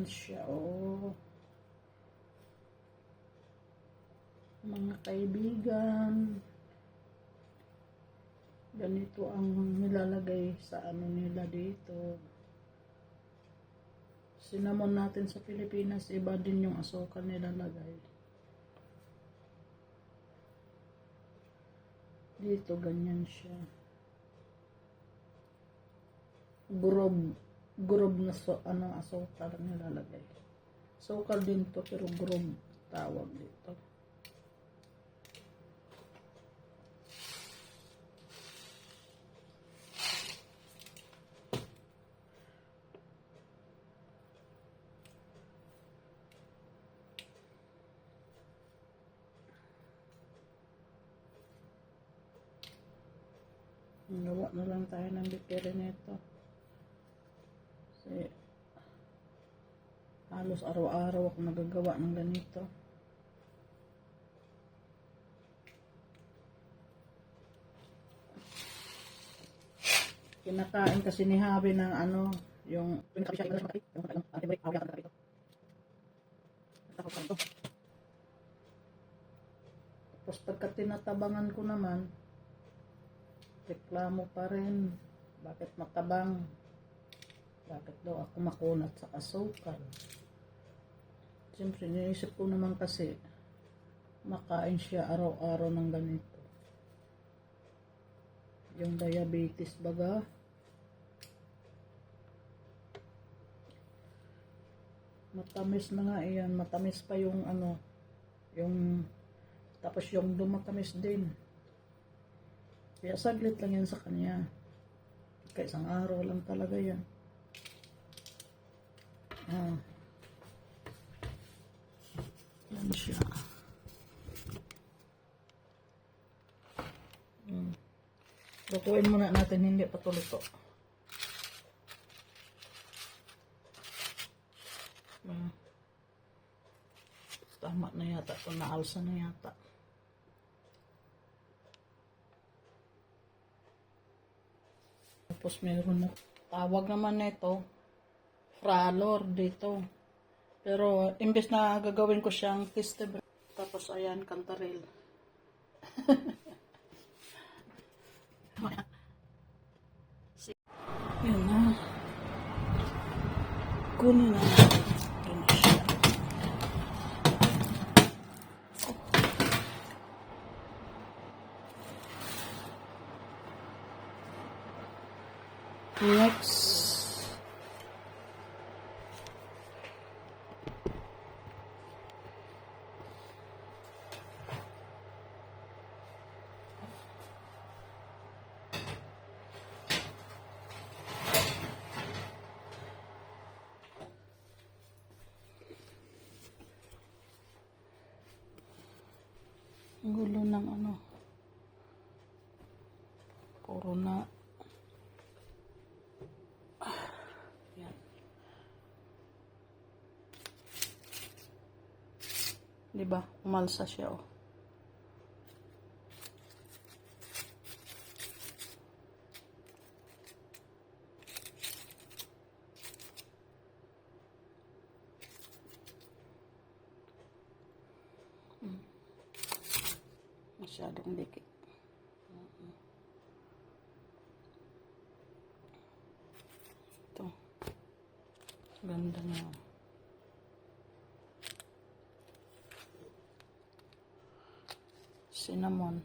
Ganyan siya, oh. Mga kaibigan, ganito ang nilalagay sa ano nila dito. Cinnamon natin sa Pilipinas, iba din yung asukal nilalagay. Dito ganyan siya. Grob na asukal nilalagay. Asukal din to pero grob tawag dito. Gawa na lang tayo ng bikiri nito. Kasi halos araw-araw ako nagagawa ng ganito. Kinakain kasi ni Habi ng ano, yung pinakapi siya, yung antibiotic, Habi ang ito. Takot pa ito. Tapos pagka tinatabangan ko naman, reklamo pa rin. Bakit matabang? Bakit daw ako makunat sa asukal? Siyempre, niisip ko naman kasi makain siya araw-araw ng ganito. Yung diabetes baga. Matamis na nga iyan. Matamis pa yung ano, yung tapos yung dumatamis din. Kaya saglit lang yan sa kanya. Kaya isang araw lang talaga yan. Yan siya. Lutuin muna natin, hindi pa tuluto. Tama na yata. Ito naalsa na yata. Tapos meron na, tawag naman nito, fralor dito. Pero imbes na gagawin ko siyang testable. Tapos ayan, kantaril. Yan na. Kunin na natin. Yan siya. Next. Ang gulo ng ano. Puro na. Yan. Diba? Umalsa siya, oh. Masyadong dikit. Ito. Ganda niya. Cinnamon.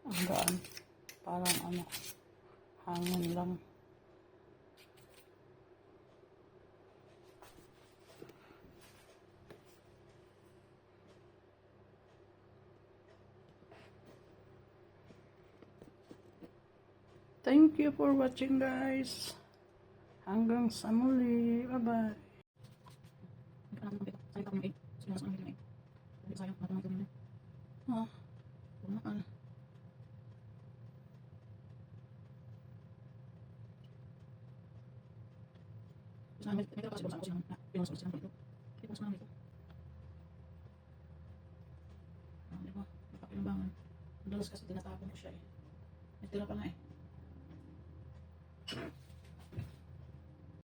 Ang gaan. Parang ano, hangin lang. Thank you for watching, guys. Hanggang sa muli. Bye-bye. Madalas kasi tinatapon ko siya eh. Ito na pa nga eh.